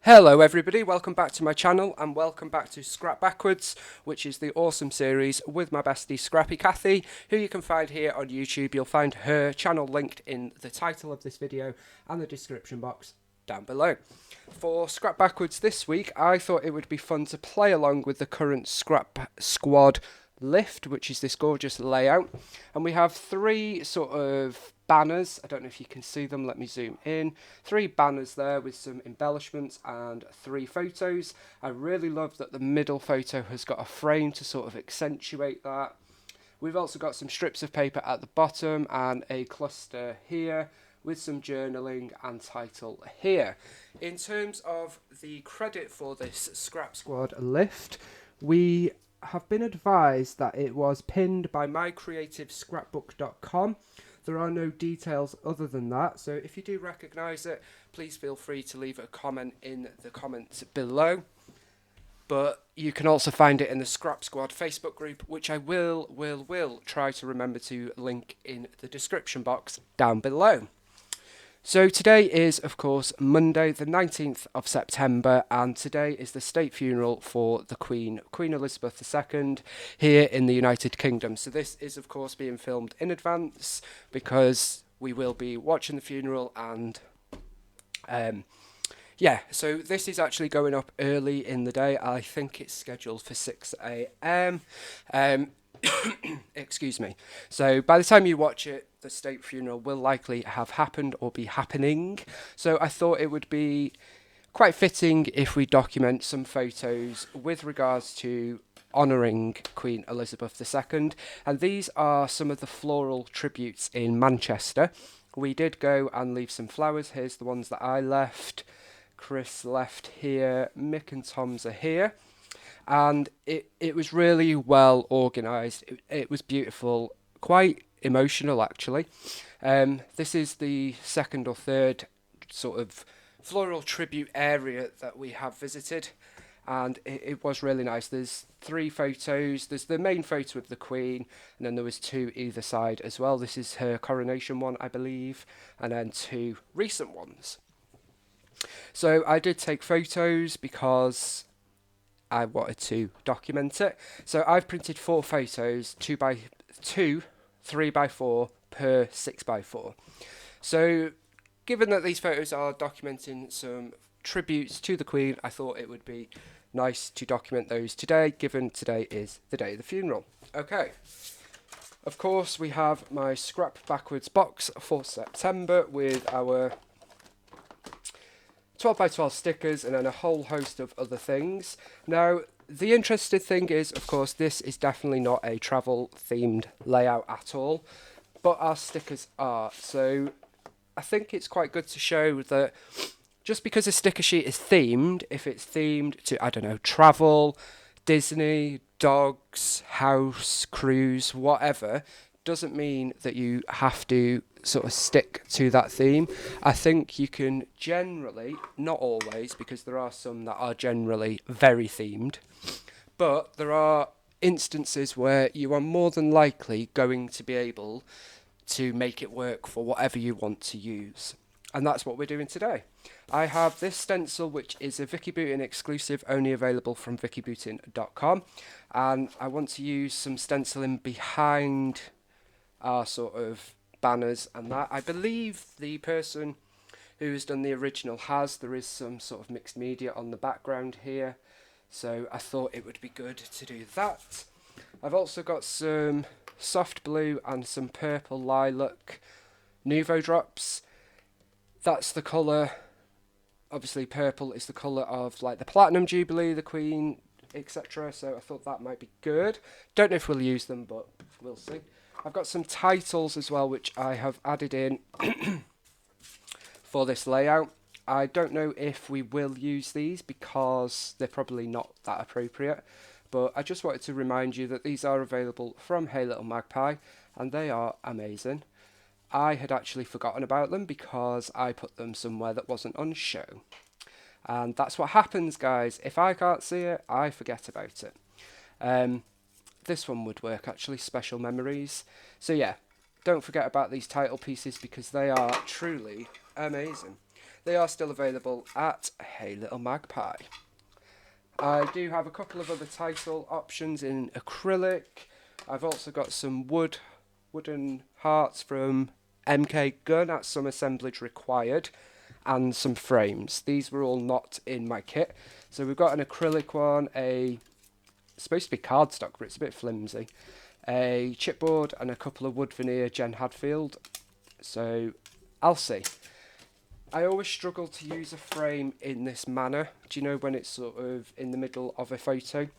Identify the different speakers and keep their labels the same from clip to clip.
Speaker 1: Hello everybody, welcome back to my channel and welcome back to Scrap Backwards, which is the awesome series with my bestie Scrappy Cathy, who you can find here on YouTube. You'll find her channel linked in the title of this video and the description box down below. For Scrap Backwards this week, I thought it would be fun to play along with the current Scrap Squad lift, which is this gorgeous layout, and we have three sort of banners. I don't know if you can see them, let me zoom in. Three banners there with some embellishments and three photos. I really love that the middle photo has got a frame to sort of accentuate that. We've also got some strips of paper at the bottom and a cluster here with some journaling and title here. In terms of the credit for this Scrap Squad lift, we have been advised that it was pinned by mycreativescrapbook.com. There are no details other than that, so if you do recognise it, please feel free to leave a comment in the comments below. But you can also find it in the Scrap Squad Facebook group, which I will try to remember to link in the description box down below. So today is, of course, Monday the 19th of September, and today is the state funeral for the Queen Elizabeth II, here in the United Kingdom. So this is, of course, being filmed in advance because we will be watching the funeral and... yeah, so this is actually going up early in the day. I think it's scheduled for 6 a.m. Excuse me. So by the time you watch it, the state funeral will likely have happened or be happening. So I thought it would be quite fitting if we document some photos with regards to honouring Queen Elizabeth II. And these are some of the floral tributes in Manchester. We did go and leave some flowers. Here's the ones that I left. Chris left here. Mick and Tom's are here. And it was really well organised. It was beautiful, quite emotional actually. This is the second or third sort of floral tribute area that we have visited, and it was really nice. There's three photos. There's the main photo of the Queen, and then there was two either side as well. This is her coronation one, I believe, and then two recent ones. So I did take photos because I wanted to document it. So I've printed 4 photos, 2 by 2, 3 by 4 per 6 by 4. So given that these photos are documenting some tributes to the Queen, I thought it would be nice to document those today, given today is the day of the funeral. Okay. Of course, we have my Scrap Backwards box for September with our 12 by 12 stickers and then a whole host of other things. Now, the interesting thing is, of course, this is definitely not a travel themed layout at all, but our stickers are. So I think it's quite good to show that just because a sticker sheet is themed, if it's themed to, I don't know, travel, Disney, dogs, house, cruise, whatever, doesn't mean that you have to sort of stick to that theme. I think you can generally, not always, because there are some that are generally very themed, but there are instances where you are more than likely going to be able to make it work for whatever you want to use. And that's what we're doing today. I have this stencil, which is a Vicky Bootin exclusive, only available from vickybootin.com, and I want to use some stenciling behind our sort of banners and that. I believe the person who has done the original has. There is some sort of mixed media on the background here, so I thought it would be good to do that. I've also got some soft blue and some purple lilac Nuvo drops. That's the colour, obviously purple is the colour of like the Platinum Jubilee, the Queen, etc. So I thought that might be good. Don't know if we'll use them, but we'll see. I've got some titles as well, which I have added in for this layout. I don't know if we will use these because they're probably not that appropriate, but I just wanted to remind you that these are available from Hey Little Magpie, and they are amazing. I had actually forgotten about them because I put them somewhere that wasn't on show. And that's what happens, guys. If I can't see it, I forget about it. This one would work actually, special memories. So yeah, don't forget about these title pieces because they are truly amazing. they are still available at Hey Little Magpie. I do have a couple of other title options in acrylic. I've also got some wooden hearts from MK Gun at some assemblage required, and some frames. These were all not in my kit. So we've got an acrylic one, it's supposed to be cardstock, but it's a bit flimsy, a chipboard, and a couple of wood veneer Jen Hadfield. So I'll see. I always struggle to use a frame in this manner. Do you know when it's sort of in the middle of a photo?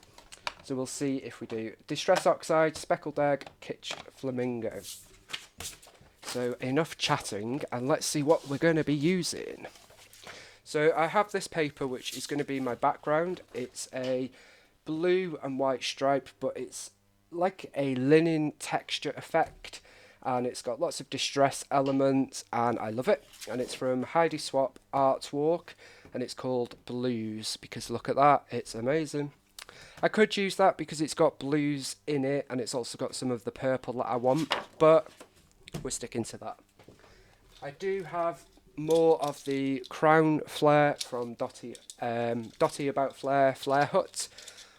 Speaker 1: So we'll see if we do. Distress Oxide, Speckled Egg, Kitsch Flamingo. So enough chatting, and let's see what we're going to be using. So I have this paper which is going to be my background. It's a blue and white stripe, but it's like a linen texture effect, and it's got lots of distress elements, and I love it. And it's from Heidi Swap Art Walk, and it's called Blues, because look at that, it's amazing. I could use that because it's got blues in it, and it's also got some of the purple that I want, but we're sticking to that. I do have more of the Crown Flair from dottyaboutflair Flair Hut,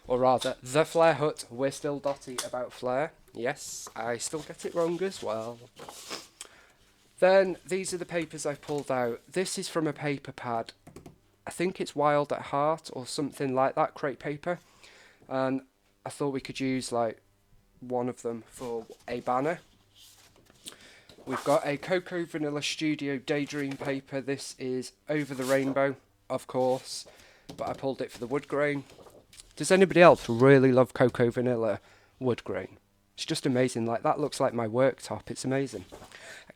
Speaker 1: or rather the Flair Hut. We're still Dotty About Flair. Yes, I still get it wrong as well. Then these are the papers I've pulled out. This is from a paper pad. I think it's Wild at Heart or something like that, crepe paper. And I thought we could use like one of them for a banner. We've got a Cocoa Vanilla Studio Daydream paper. This is Over the Rainbow, of course, but I pulled it for the wood grain. Does anybody else really love Cocoa Vanilla wood grain? It's just amazing. Like, that looks like my worktop. It's amazing.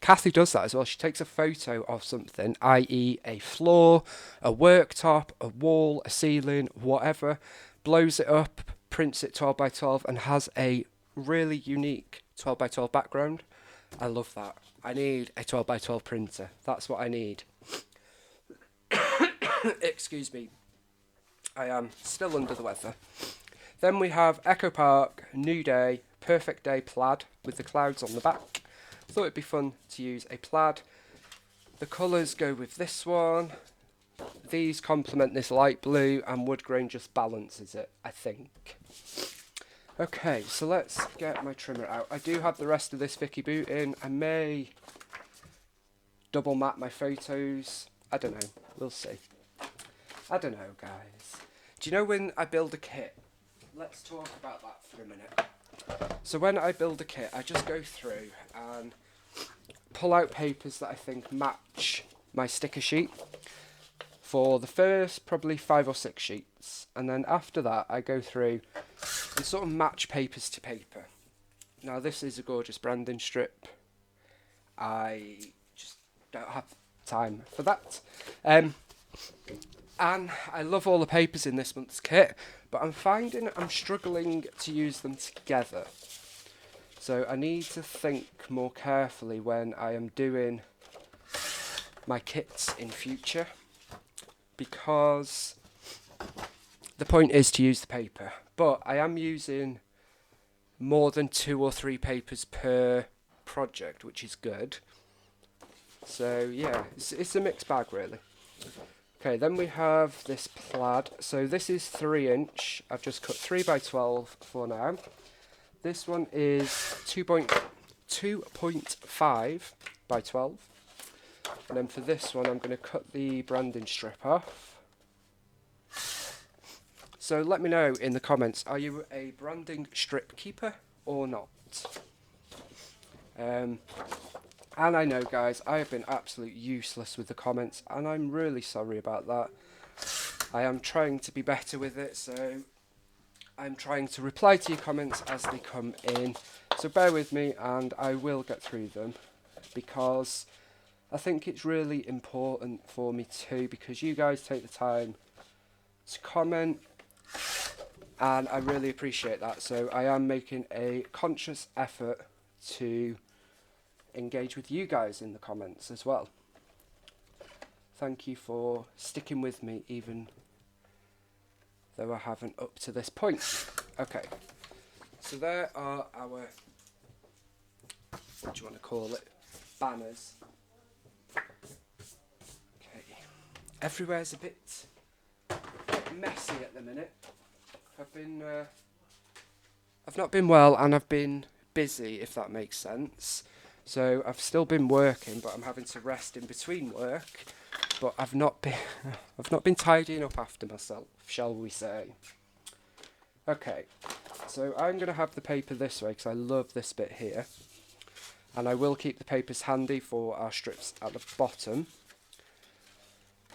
Speaker 1: Kathy does that as well. She takes a photo of something, i.e. a floor, a worktop, a wall, a ceiling, whatever, blows it up, prints it 12 by 12, and has a really unique 12 by 12 background. I love that. I need a 12 by 12 printer. That's what I need. Excuse me. I am still under the weather. Then we have Echo Park, New Day, Perfect Day plaid with the clouds on the back. Thought it'd be fun to use a plaid. The colours go with this one. These complement this light blue, and wood grain just balances it, I think. Okay, so let's get my trimmer out. I do have the rest of this Vicky boot in. I may double map my photos. I don't know. We'll see. I don't know, guys. Do you know when I build a kit? Let's talk about that for a minute. So when I build a kit, I just go through and pull out papers that I think match my sticker sheet for the first probably 5 or 6 sheets. And then after that, I go through and sort of match papers to paper. Now, this is a gorgeous branding strip. I just don't have time for that. And I love all the papers in this month's kit, but I'm finding I'm struggling to use them together. So I need to think more carefully when I am doing my kits in future, because the point is to use the paper, but I am using more than 2 or 3 papers per project, which is good. So yeah, it's a mixed bag really. Okay, then we have this plaid. So this is 3-inch. I've just cut 3 by 12 for now. This one is 2.5 by 12. And then for this one, I'm going to cut the branding strip off. So let me know in the comments, are you a branding strip keeper or not? And I know, guys, I have been absolutely useless with the comments, and I'm really sorry about that. I am trying to be better with it, so I'm trying to reply to your comments as they come in. So bear with me, and I will get through them, because I think it's really important for me too, because you guys take the time to comment, and I really appreciate that. So I am making a conscious effort to engage with you guys in the comments as well. Thank you for sticking with me even though I haven't up to this point. Okay, so there are our, what do you want to call it, banners. Okay, everywhere's a bit messy at the minute. I've not been well, and I've been busy, if that makes sense. So I've still been working, but I'm having to rest in between work. But I've not been tidying up after myself, shall we say. Okay, so I'm going to have the paper this way because I love this bit here. And I will keep the papers handy for our strips at the bottom.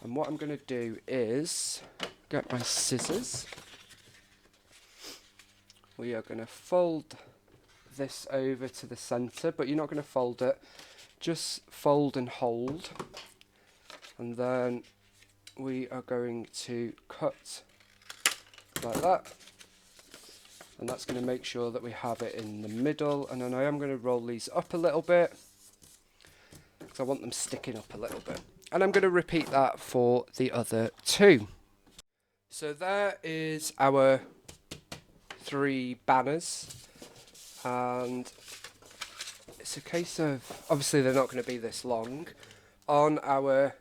Speaker 1: And what I'm going to do is get my scissors. We are going to fold this over to the centre, but you're not going to fold it. Just fold and hold. And then we are going to cut like that. And that's going to make sure that we have it in the middle. And then I am going to roll these up a little bit because I want them sticking up a little bit. And I'm going to repeat that for the other two. So there is our 3 banners. And it's a case of, obviously they're not going to be this long. On our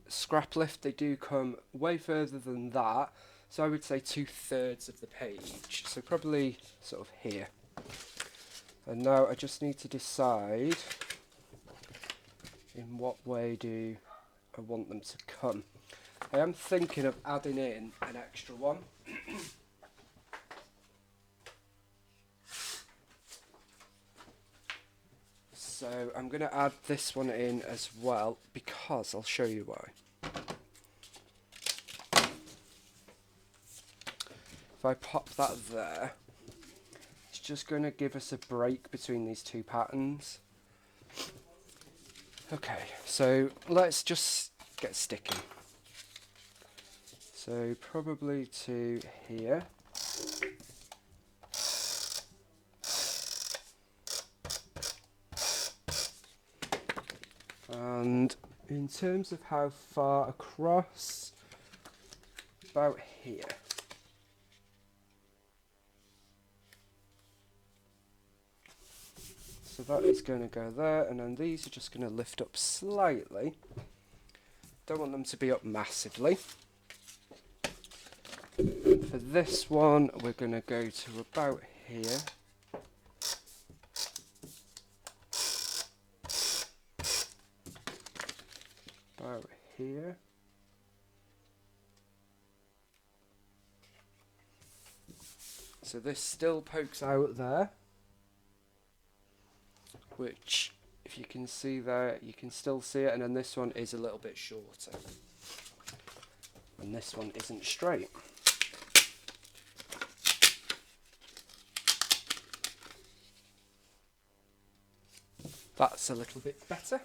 Speaker 1: scrap lift, they do come way further than that. So I would say 2/3 of the page. So probably sort of here. And now I just need to decide in what way do I want them to come. I am thinking of adding in an extra one. So I'm going to add this one in as well because I'll show you why. If I pop that there, it's just going to give us a break between these 2 patterns. Okay, so let's just get sticking. So probably to here. And in terms of how far across, about here. So that is going to go there, and then these are just going to lift up slightly. Don't want them to be up massively. And for this one, we're going to go to about here. About here. So this still pokes out there, which if you can see there, you can still see it, and then this one is a little bit shorter. And this one isn't straight. That's a little bit better.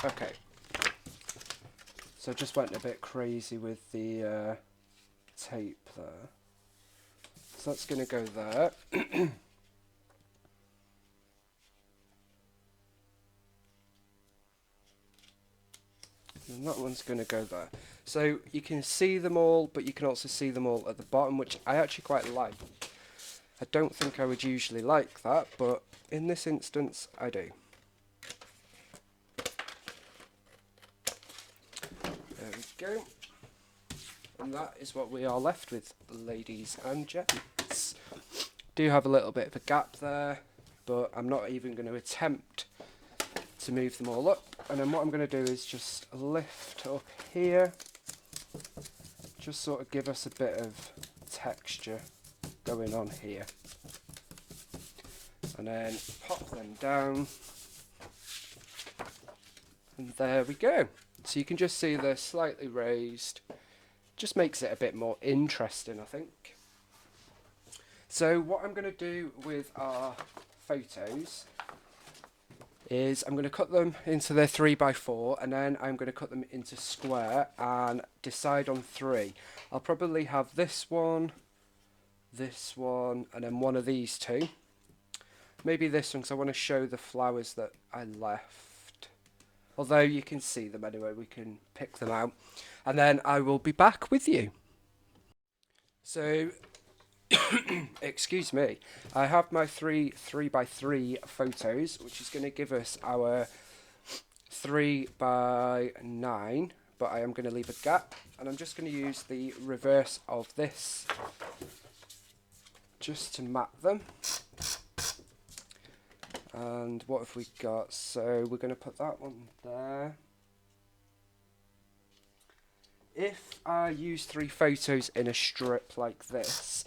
Speaker 1: Okay, so just went a bit crazy with the tape there. So that's going to go there. And that one's going to go there. So you can see them all, but you can also see them all at the bottom, which I actually quite like. I don't think I would usually like that, but in this instance, I do. There we go. And that is what we are left with, ladies and gents. Do have a little bit of a gap there, but I'm not even going to attempt to move them all up. And then what I'm going to do is just lift up here, just sort of give us a bit of texture going on here. And then pop them down. And there we go. So you can just see they're slightly raised. Just makes it a bit more interesting, I think. So what I'm going to do with our photos is I'm going to cut them into their 3x4, and then I'm going to cut them into square and decide on 3. I'll probably have this one, and then one of these 2. Maybe this one, because I want to show the flowers that I left. Although you can see them anyway, we can pick them out. And then I will be back with you. So excuse me, I have my 3x3 photos, which is going to give us our 3x9, but I am going to leave a gap, and I'm just going to use the reverse of this just to map them. And what have we got? So we're going to put that one there. If I use 3 photos in a strip like this,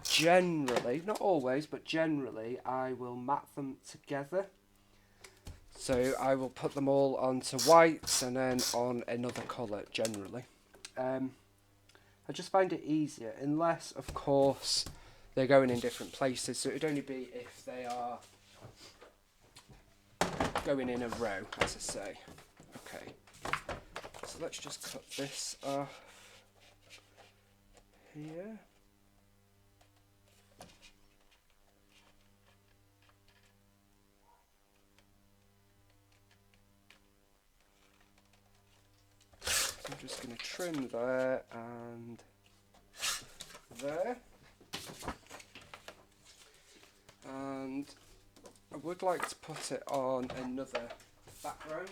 Speaker 1: generally, not always, but generally, I will map them together. So I will put them all onto whites and then on another colour, generally. I just find it easier, unless, of course, they're going in different places. So it would only be if they are going in a row, as I say. Okay. So let's just cut this off here. So I'm just going to trim there and there. And I would like to put it on another background.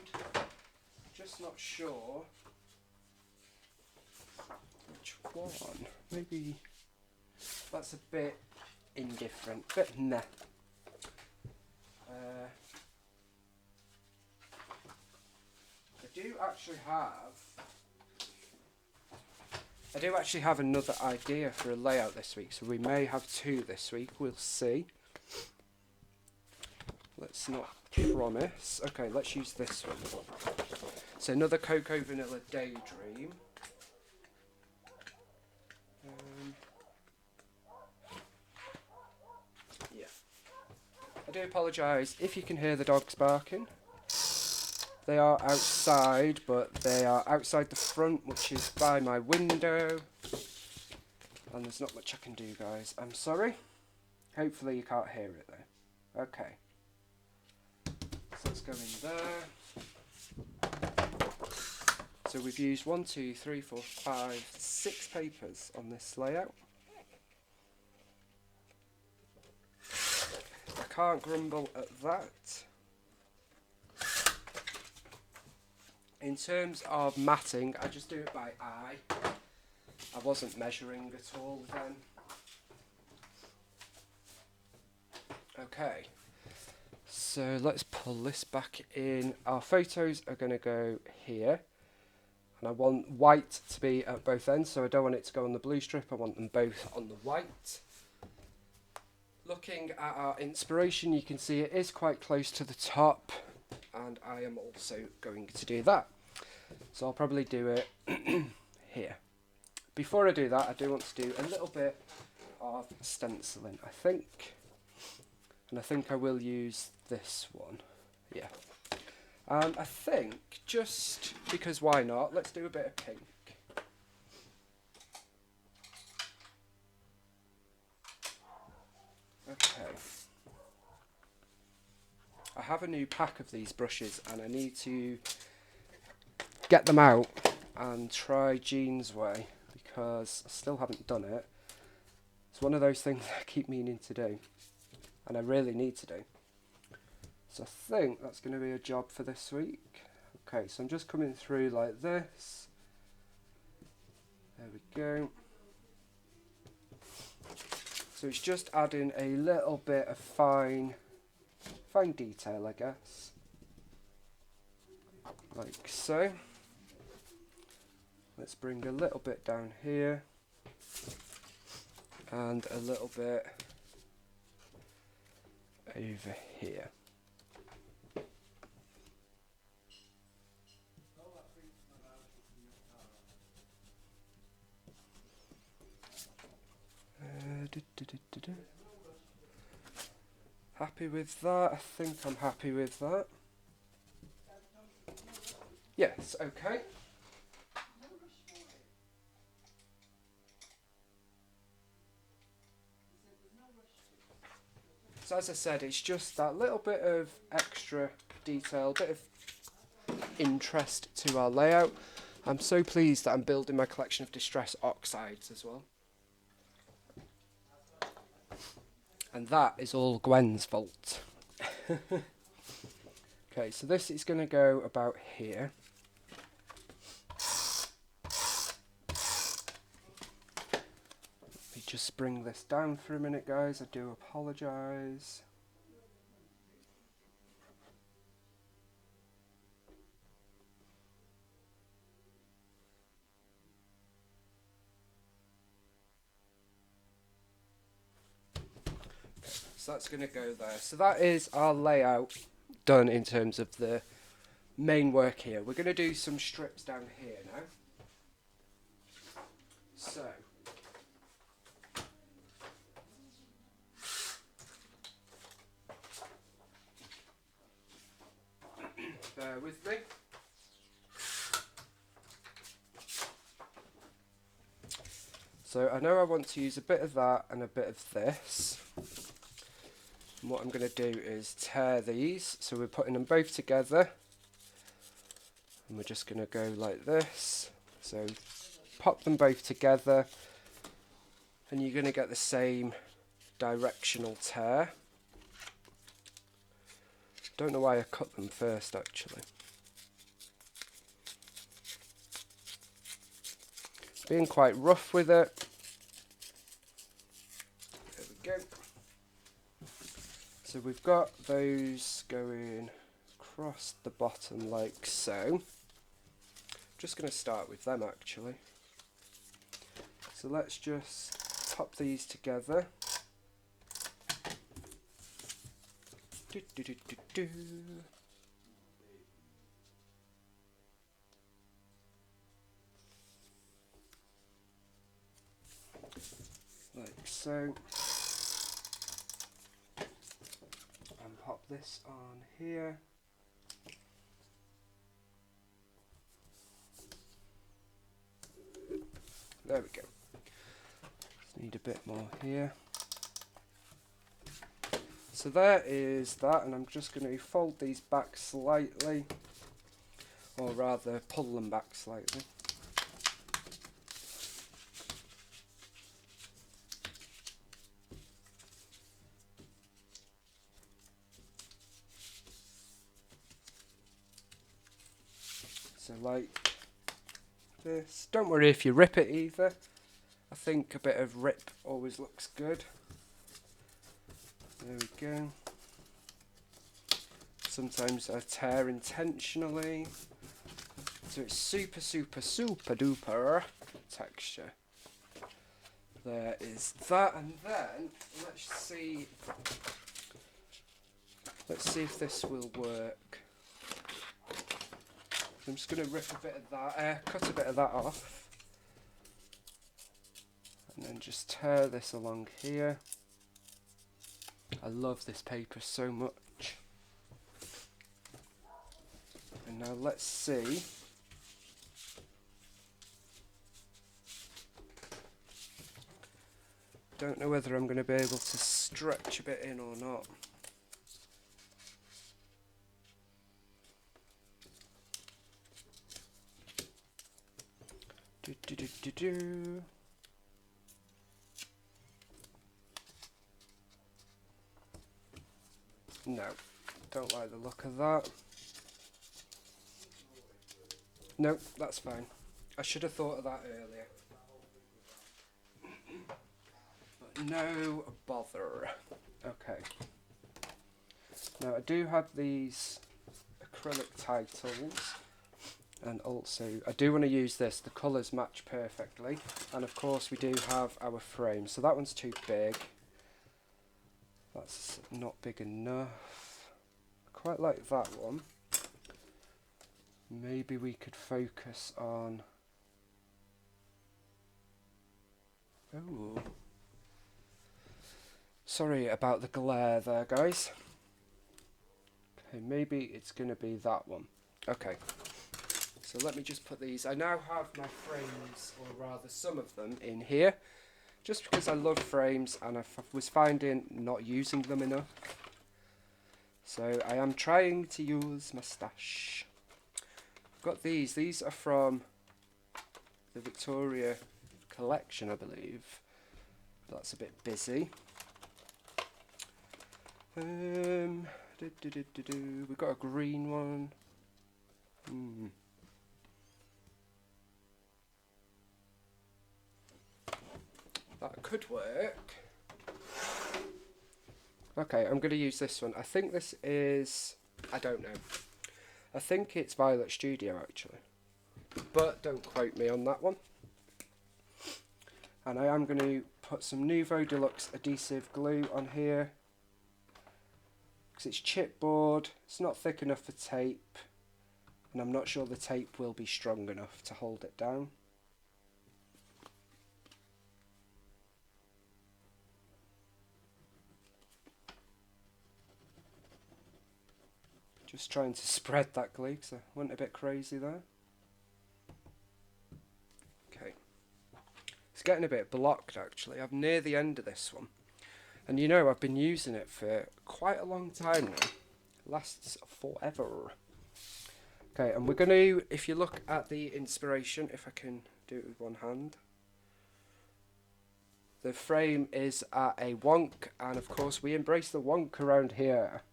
Speaker 1: Just not sure which one. Maybe that's a bit indifferent, bit meh. I do actually have another idea for a layout this week, so we may have 2 this week. We'll see. Let's not promise. Okay, let's use this one. So another Cocoa Vanilla Daydream. Yeah. I do apologise if you can hear the dogs barking. They are outside, but they are outside the front, which is by my window. And there's not much I can do, guys. I'm sorry. Hopefully you can't hear it though. Okay. So let's go in there. So we've used 1, 2, 3, 4, 5, 6 papers on this layout. I can't grumble at that. In terms of matting, I just do it by eye. I wasn't measuring at all then. Okay. So let's pull this back in. Our photos are going to go here. And I want white to be at both ends, so I don't want it to go on the blue strip, I want them both on the white. Looking at our inspiration, you can see it is quite close to the top, and I am also going to do that. So I'll probably do it here. Before I do that, I do want to do a little bit of stenciling, I think. And I think I will use this one. Yeah. And I think, just because why not, let's do a bit of pink. Okay. I have a new pack of these brushes and I need to get them out and try Jean's way because I still haven't done it. It's one of those things I keep meaning to do and I really need to do. So I think that's going to be a job for this week. Okay, so I'm just coming through like this. There we go. So it's just adding a little bit of fine detail, I guess. Like so. Let's bring a little bit down here. And a little bit over here. Happy with that? I think I'm happy with that. Yes, okay. So as I said, it's just that little bit of extra detail, bit of interest to our layout. I'm so pleased that I'm building my collection of distress oxides as well. And that is all Gwen's fault. Okay, so this is going to go about here. Let me just bring this down for a minute, guys. I do apologise. So that's going to go there. So that is our layout done in terms of the main work here. We're going to do some strips down here now. So bear with me. So I know I want to use a bit of that and a bit of this. And what I'm going to do is tear these. So we're putting them both together. And we're just going to go like this. So pop them both together. And you're going to get the same directional tear. Don't know why I cut them first actually. Being quite rough with it. There we go. So we've got those going across the bottom like so. Just going to start with them actually. So let's just pop these together. Do, do, do, do, do. Like so. And pop this on here. There we go. Just need a bit more here. So there is that, and I'm just going to fold these back slightly, or rather pull them back slightly. So like this. Don't worry if you rip it either. I think a bit of rip always looks good. There we go. Sometimes I tear intentionally. So it's super, super, super duper texture. There is that, and then let's see if this will work. I'm just going to rip a bit of that, cut a bit of that off, and then just tear this along here. I love this paper so much. And now let's see. Don't know whether I'm going to be able to stretch a bit in or not. Do, do, do, do, do. No, don't like the look of that. No, that's fine. I should have thought of that earlier. But no bother. Okay. Now I do have these acrylic titles. And also, I do want to use this. The colours match perfectly. And of course, we do have our frame. So that one's too big. That's not big enough. I quite like that one. Maybe we could focus on... Oh. Sorry about the glare there, guys. Okay, maybe it's going to be that one. Okay. So let me just put these. I now have my frames, or rather some of them, in here. Just because I love frames and I was finding not using them enough. So I am trying to use my stash. I've got these. These are from the Victoria collection, I believe. That's a bit busy. We got a green one. That could work. Okay, I'm going to use this one. I think this is... I don't know. I think it's Violet Studio, actually. But don't quote me on that one. And I am going to put some Nuvo Deluxe adhesive glue on here. Because it's chipboard. It's not thick enough for tape. And I'm not sure the tape will be strong enough to hold it down. Just trying to spread that glue because I went a bit crazy there. Okay. It's getting a bit blocked actually. I'm near the end of this one. And you know, I've been using it for quite a long time now. It lasts forever. Okay, and we're going to, if you look at the inspiration, if I can do it with one hand. The frame is at a wonk, and of course we embrace the wonk around here.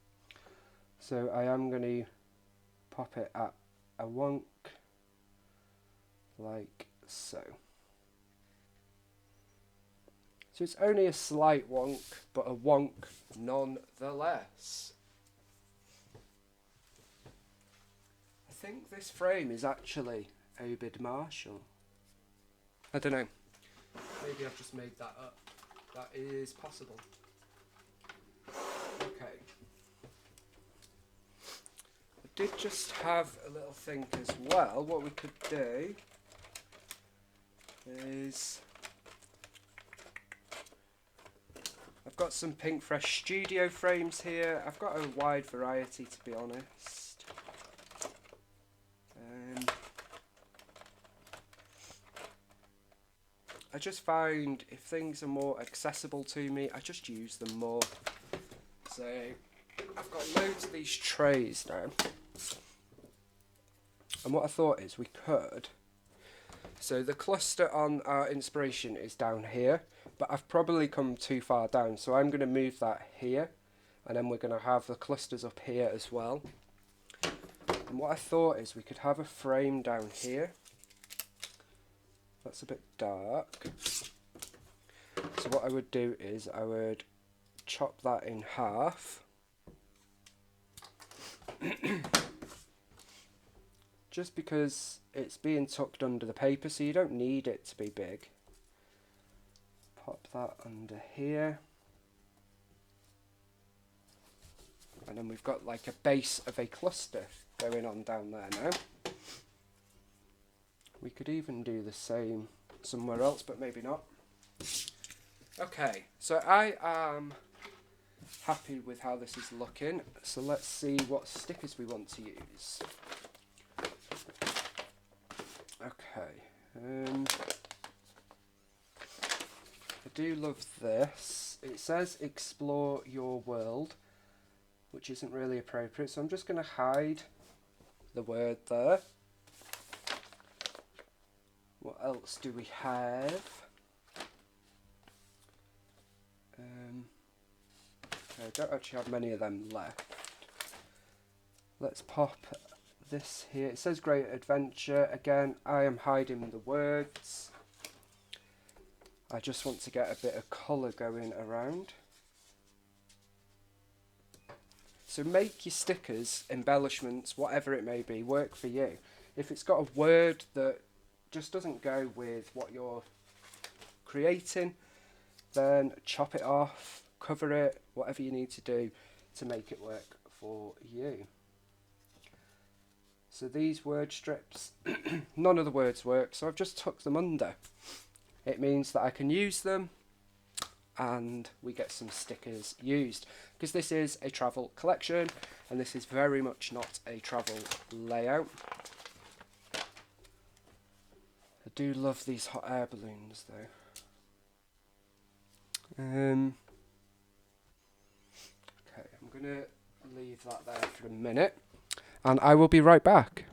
Speaker 1: So I am going to pop it at a wonk, like so. So it's only a slight wonk, but a wonk nonetheless. I think this frame is actually Obed Marshall. I don't know. Maybe I've just made that up. That is possible. Okay. I did just have a little think as well. What we could do is... I've got some Pink Fresh Studio frames here. I've got a wide variety, to be honest. I just find if things are more accessible to me, I just use them more. So I've got loads of these trays now. And what I thought is we could... So the cluster on our inspiration is down here, but I've probably come too far down. So I'm going to move that here, and then we're going to have the clusters up here as well. And what I thought is we could have a frame down here. That's a bit dark. So what I would do is I would chop that in half. Just because it's being tucked under the paper, so you don't need it to be big. Pop that under here. And then we've got like a base of a cluster going on down there now. We could even do the same somewhere else, but maybe not. Okay, so I am happy with how this is looking. So let's see what stickers we want to use. Okay, I do love this. It says explore your world, which isn't really appropriate, so I'm just going to hide the word there. What else do we have? I don't actually have many of them left. Let's pop this here. It says Great Adventure. Again, I am hiding the words. I just want to get a bit of colour going around. So make your stickers, embellishments, whatever it may be, work for you. If it's got a word that just doesn't go with what you're creating, then chop it off, cover it, whatever you need to do to make it work for you. So these word strips, none of the words work, so I've just tucked them under. It means that I can use them and we get some stickers used, because this is a travel collection and this is very much not a travel layout. I do love these hot air balloons though. Okay, I'm going to leave that there for a minute and I will be right back.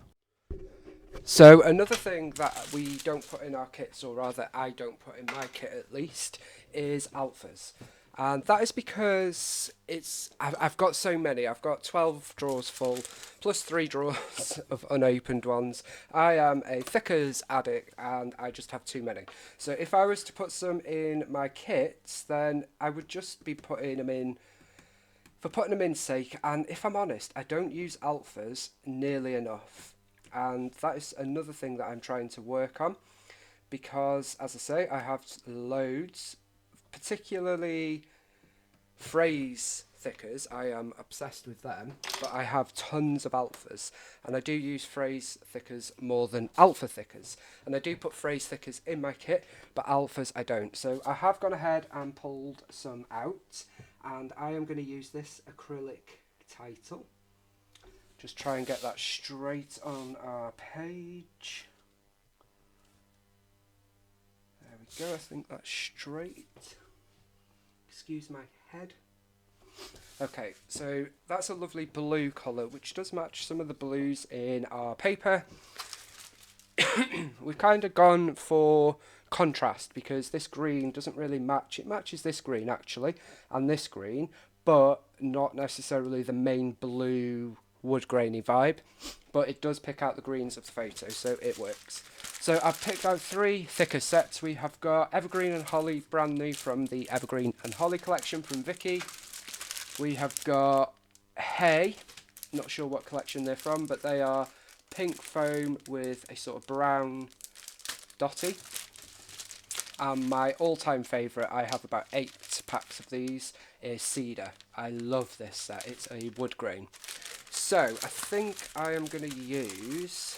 Speaker 1: So another thing that we don't put in our kits, or rather I don't put in my kit at least, is alphas. And that is because I've got so many. I've got 12 drawers full, plus 3 drawers of unopened ones. I am a thickers addict and I just have too many. So if I was to put some in my kits, then I would just be putting them in for putting them in sake. And if I'm honest, I don't use alphas nearly enough. And that is another thing that I'm trying to work on because, as I say, I have loads, particularly phrase thickers. I am obsessed with them, but I have tons of alphas, and I do use phrase thickers more than alpha thickers. And I do put phrase thickers in my kit, but alphas I don't. So I have gone ahead and pulled some out, and I am going to use this acrylic title. Just try and get that straight on our page. There we go, I think that's straight. Excuse my head. Okay, so that's a lovely blue colour, which does match some of the blues in our paper. We've kind of gone for contrast because this green doesn't really match. It matches this green actually, and this green, but not necessarily the main blue wood grainy vibe, but it does pick out the greens of the photo, so it works. So I've picked out 3 thicker sets. We have got Evergreen and Holly, brand new from the Evergreen and Holly collection from Vicky. We have got Hay, not sure what collection they're from, but they are pink foam with a sort of brown dotty. And my all-time favourite, I have about 8 packs of these, is Cedar. I love this set, it's a wood grain. So, I think I am going to use...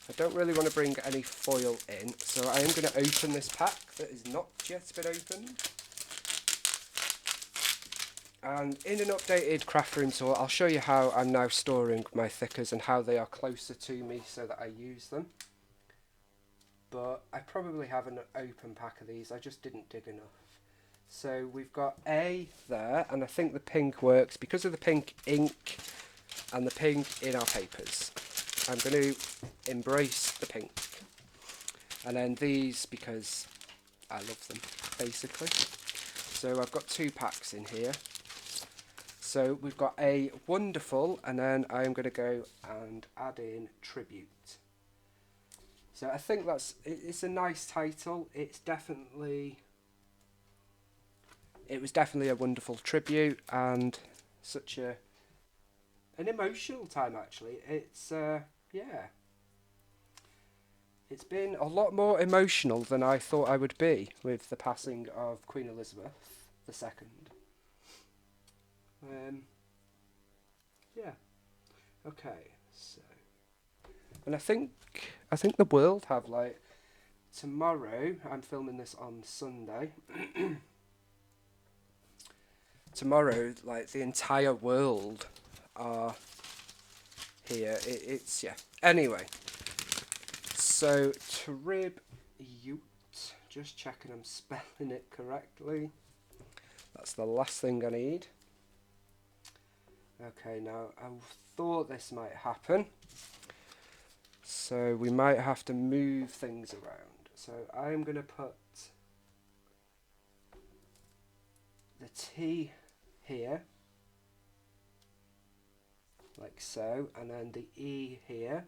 Speaker 1: I don't really want to bring any foil in, so I am going to open this pack that is not yet been opened. And in an updated craft room tour, I'll show you how I'm now storing my thickers and how they are closer to me so that I use them. But I probably have an open pack of these, I just didn't dig enough. So we've got A there, and I think the pink works because of the pink ink and the pink in our papers. I'm going to embrace the pink. And then these because I love them, basically. So I've got 2 packs in here. So we've got a wonderful, and then I'm going to go and add in tribute. So I think it's a nice title. It was definitely a wonderful tribute and such an emotional time actually. It's yeah. It's been a lot more emotional than I thought I would be with the passing of Queen Elizabeth II. Yeah. Okay. So, and I think the world have like tomorrow. I'm filming this on Sunday. Tomorrow, like the entire world are here. It's yeah. Anyway, so tribute. Just checking I'm spelling it correctly. That's the last thing I need. Okay, now I thought this might happen, so we might have to move things around. So I'm going to put the T here, like so, and then the E here,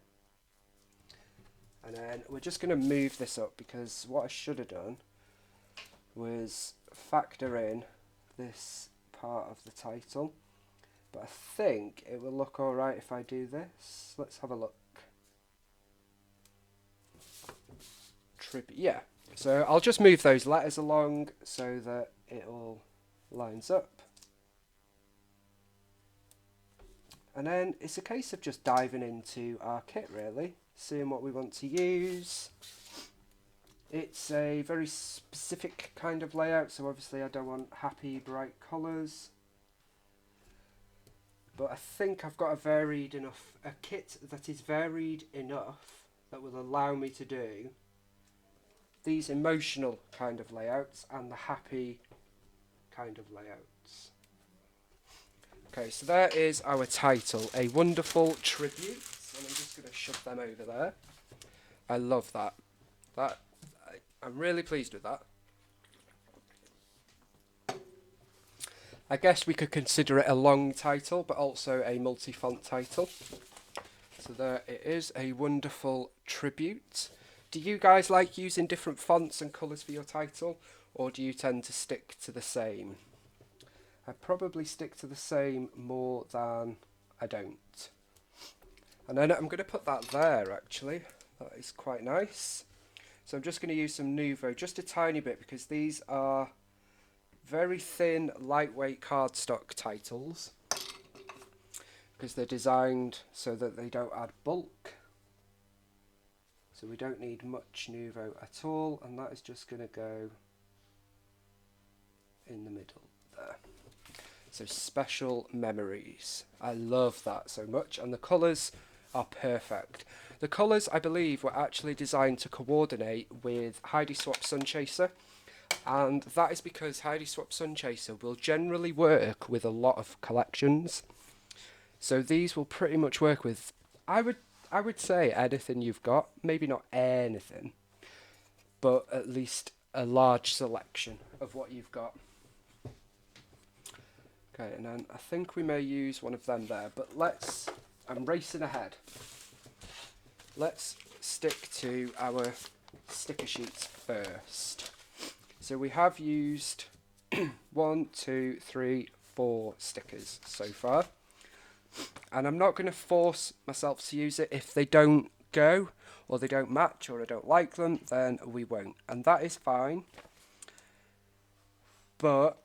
Speaker 1: and then we're just going to move this up because what I should have done was factor in this part of the title. But I think it will look alright if I do this. Let's have a look. Yeah. So I'll just move those letters along so that it all lines up. And then it's a case of just diving into our kit really, seeing what we want to use. It's a very specific kind of layout, so obviously I don't want happy bright colours. But I think I've got a kit that is varied enough that will allow me to do these emotional kind of layouts and the happy kind of layouts. Okay, so there is our title, A Wonderful Tribute, and I'm just going to shove them over there. I love that. I'm really pleased with that. I guess we could consider it a long title, but also a multi-font title. So there it is, a wonderful tribute. Do you guys like using different fonts and colours for your title, or do you tend to stick to the same? I probably stick to the same more than I don't. And then I'm going to put that there, actually. That is quite nice. So I'm just going to use some Nuvo, just a tiny bit, because these are very thin, lightweight cardstock titles, because they're designed so that they don't add bulk. So we don't need much Nuvo at all, and that is just going to go in the middle there. So Special Memories. I love that so much, and the colours are perfect. The colours, I believe, were actually designed to coordinate with Heidi Swap Sun Chaser, and that is because Heidi Swap Sun Chaser will generally work with a lot of collections. So these will pretty much work with, I would say, anything you've got. Maybe not anything, but at least a large selection of what you've got. Okay, and then I think we may use one of them there, but I'm racing ahead. Let's stick to our sticker sheets first. So we have used 1, 2, 3, 4 stickers so far. And I'm not going to force myself to use it. If they don't go, or they don't match, or I don't like them, then we won't. And that is fine. But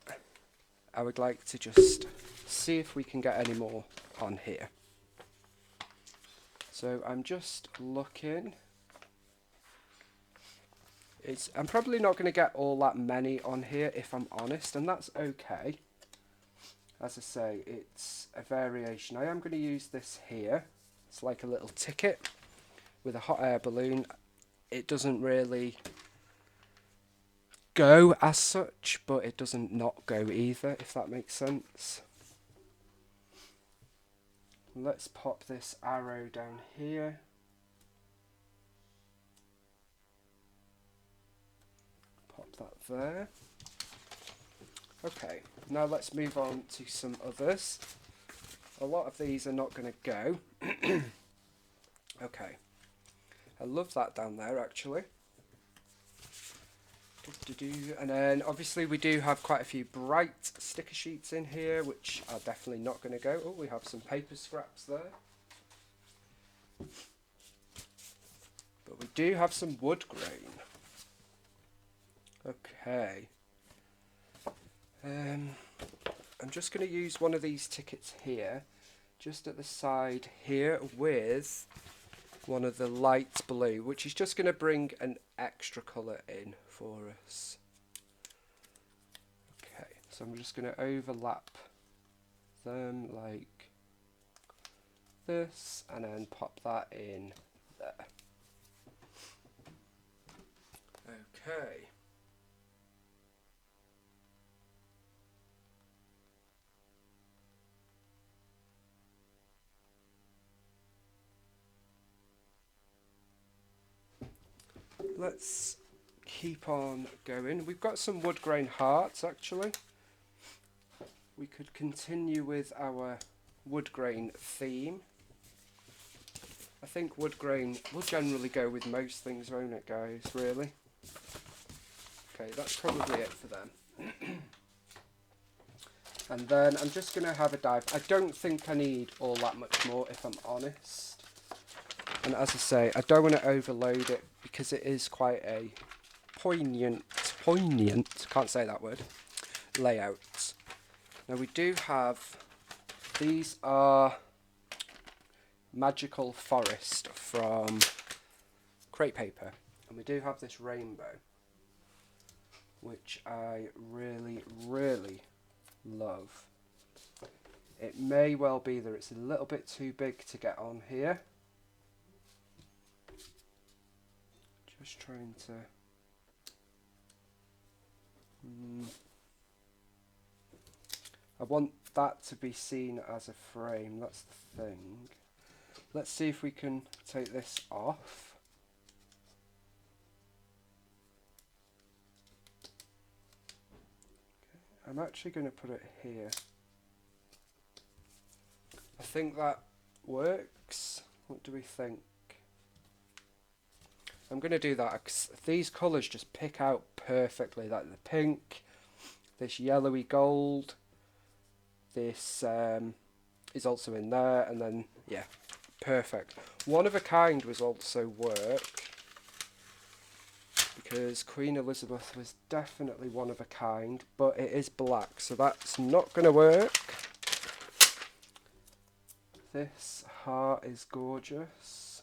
Speaker 1: I would like to just see if we can get any more on here. So I'm just looking. I'm probably not going to get all that many on here, if I'm honest, and that's okay. As I say, it's a variation. I am going to use this here. It's like a little ticket with a hot air balloon. It doesn't really go as such, but it doesn't not go either, if that makes sense. Let's pop this arrow down here. Pop that there. Okay, now let's move on to some others. A lot of these are not going to go. Okay, I love that down there actually. And then obviously we do have quite a few bright sticker sheets in here, which are definitely not going to go. Oh, we have some paper scraps there. But we do have some wood grain. Okay. I'm just going to use one of these tickets here, just at the side here, with one of the light blue, which is just going to bring an extra colour in for us. Okay, so I'm just going to overlap them like this, and then pop that in there. Okay. Let's keep on going. We've got some wood grain hearts actually. We could continue with our wood grain theme. I think wood grain will generally go with most things, won't it, guys, really? Okay, that's probably it for them. And then I'm just going to have a dive. I don't think I need all that much more, if I'm honest. And as I say, I don't want to overload it because it is quite a poignant, can't say that word, layout. Now we do have, these are Magical Forest from Crepe Paper. And we do have this rainbow, which I really, really love. It may well be that it's a little bit too big to get on here. Just trying to... I want that to be seen as a frame, that's the thing. Let's see if we can take this off. I'm actually going to put it here. I think that works. What do we think? I'm going to do that because these colours just pick out perfectly, like the pink, this yellowy gold, this is also in there, and then, yeah, perfect. One of a kind was also work, because Queen Elizabeth was definitely one of a kind, but it is black, so that's not going to work. This heart is gorgeous,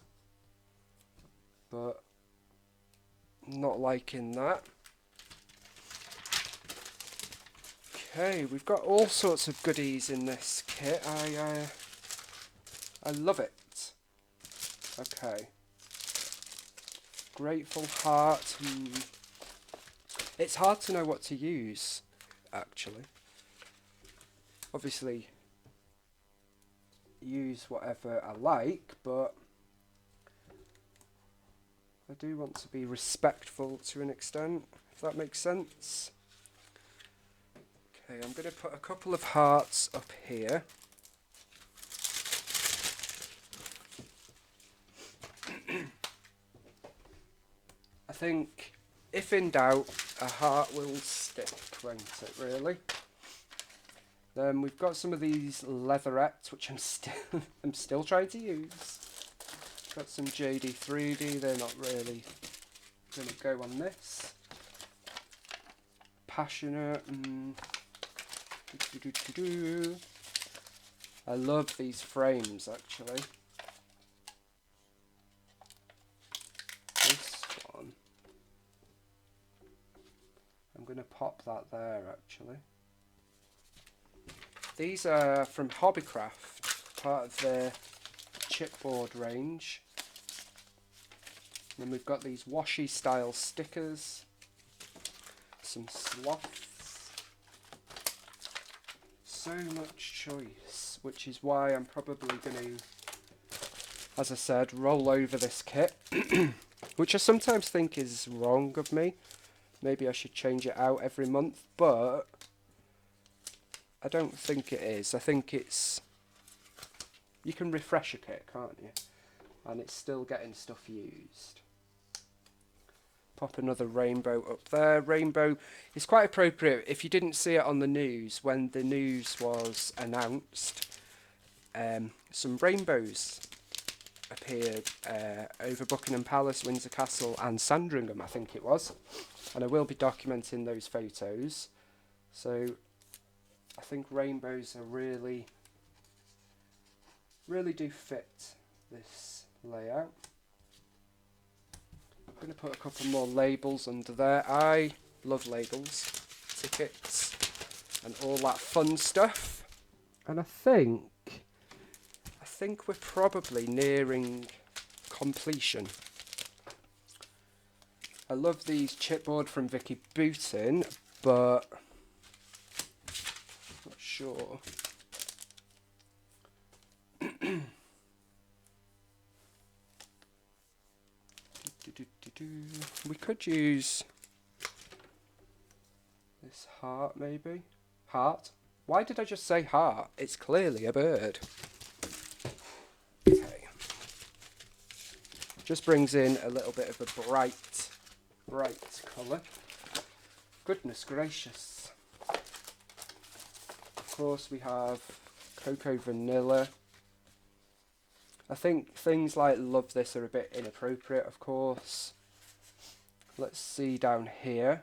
Speaker 1: but not liking that. Okay, we've got all sorts of goodies in this kit. I love it. Okay. Grateful heart. It's hard to know what to use, actually. Obviously, use whatever I like, but I do want to be respectful to an extent, if that makes sense. Okay, I'm going to put a couple of hearts up here. I think, if in doubt, a heart will stick, won't it, really? Then we've got some of these leatherettes, which I'm still trying to use. Got some JD3D, they're not really going to go on this. Passionate. I love these frames, actually. This one, I'm going to pop that there, actually. These are from Hobbycraft, part of their chipboard range. And then we've got these washi style stickers, some sloths. So much choice, which is why I'm probably going to, as I said, roll over this kit, which I sometimes think is wrong of me. Maybe I should change it out every month, but I don't think it is. I think it's... You can refresh a kit, can't you? And it's still getting stuff used. Pop another rainbow up there. Rainbow is quite appropriate. If you didn't see it on the news, when the news was announced, some rainbows appeared over Buckingham Palace, Windsor Castle and Sandringham, I think it was. And I will be documenting those photos. So I think rainbows are really do fit this layout. I'm going to put a couple more labels under there. I love labels, tickets and all that fun stuff. And I think we're probably nearing completion. I love these chipboard from Vicky Bootin, but not sure. We could use this heart, maybe. Heart? Why did I just say heart? It's clearly a bird. Okay. Just brings in a little bit of a bright colour. Goodness gracious. Of course we have Cocoa Vanilla. I think things like Love This are a bit inappropriate, of course. Let's see down here.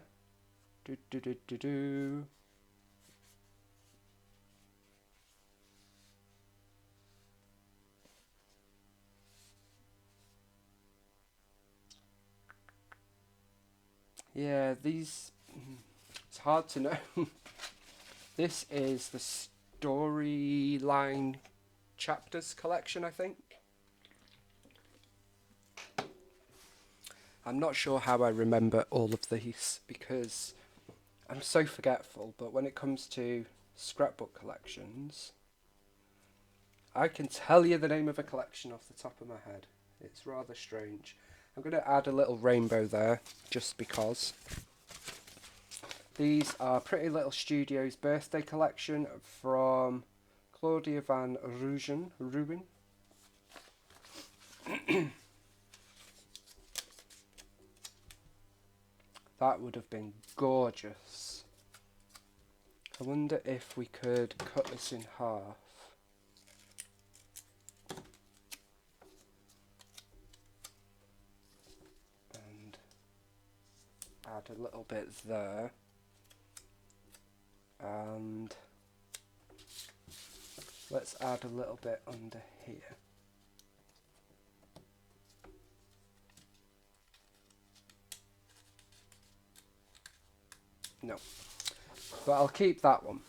Speaker 1: Yeah, these... It's hard to know. This is the Storyline Chapters collection, I think. I'm not sure how I remember all of these because I'm so forgetful, but when it comes to scrapbook collections, I can tell you the name of a collection off the top of my head. It's rather strange. I'm going to add a little rainbow there, just because. These are Pretty Little Studios birthday collection from Claudia van Ruben. That would have been gorgeous. I wonder if we could cut this in half. And add a little bit there. And let's add a little bit under here. No, but I'll keep that one.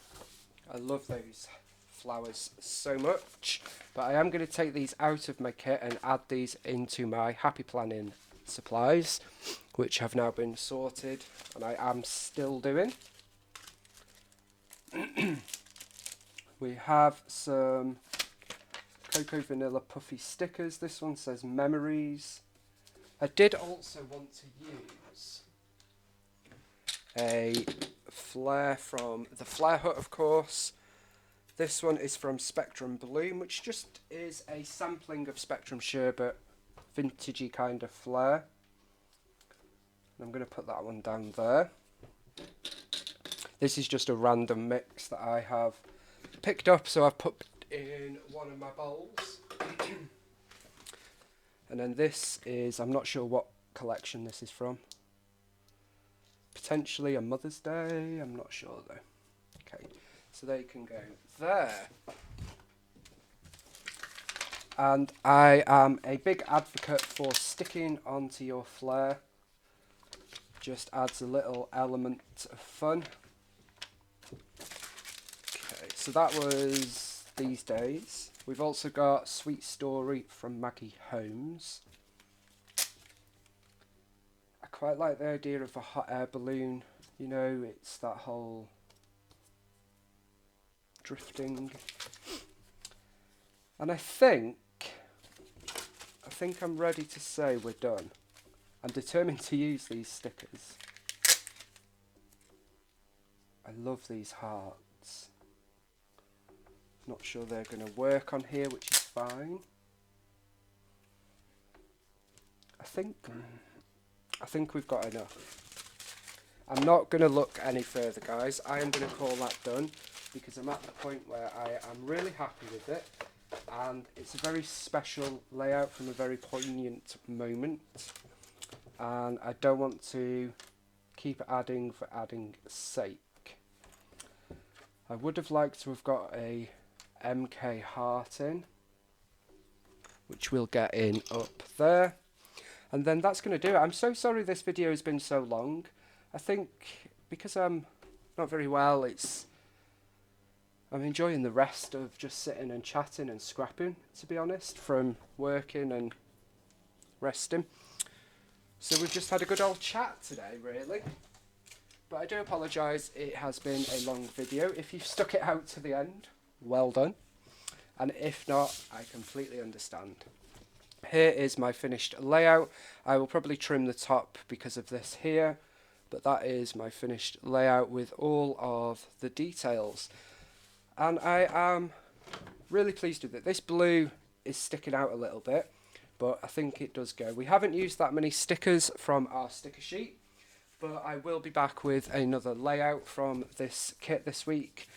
Speaker 1: I love those flowers so much, but I am going to take these out of my kit and add these into my Happy Planning supplies, which have now been sorted and I am still doing. We have some Cocoa Vanilla Puffy stickers. This one says Memories. I did also want to use a flare from the Flare Hut, of course. This one is from Spectrum Bloom, which just is a sampling of Spectrum Sherbet, vintagey kind of flare. I'm going to put that one down there. This is just a random mix that I have picked up, so I've put in one of my bowls. And then this is, I'm not sure what collection this is from. Potentially a Mother's Day, I'm not sure though. Okay, so they can go there. And I am a big advocate for sticking onto your flare. Just adds a little element of fun. Okay, so that was these days. We've also got Sweet Story from Maggie Holmes. I quite like the idea of a hot air balloon. You know, it's that whole drifting. And I think I'm ready to say we're done. I'm determined to use these stickers. I love these hearts. Not sure they're going to work on here, which is fine. I think we've got enough. I'm not going to look any further, guys. I am going to call that done because I'm at the point where I am really happy with it, and it's a very special layout from a very poignant moment, and I don't want to keep adding for adding's sake. I would have liked to have got a MK heart in, which we'll get in up there. And then that's going to do it. I'm so sorry this video has been so long. I think because I'm not very well, I'm enjoying the rest of just sitting and chatting and scrapping, to be honest, from working and resting. So we've just had a good old chat today, really. But I do apologise, it has been a long video. If you've stuck it out to the end, well done. And if not, I completely understand. Here is my finished layout. I will probably trim the top because of this here, but that is my finished layout with all of the details. And I am really pleased with it. This blue is sticking out a little bit, but I think it does go. We haven't used that many stickers from our sticker sheet, but I will be back with another layout from this kit this week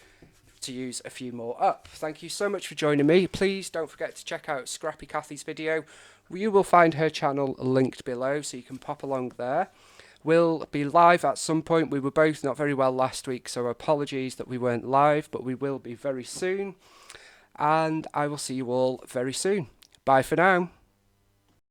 Speaker 1: to use a few more up. Thank you so much for joining me. Please don't forget to check out Scrappy Cathy's video. You will find her channel linked below, so you can pop along there. We'll be live at some point. We were both not very well last week, so apologies that we weren't live, but we will be very soon. And I will see you all very soon. Bye for now.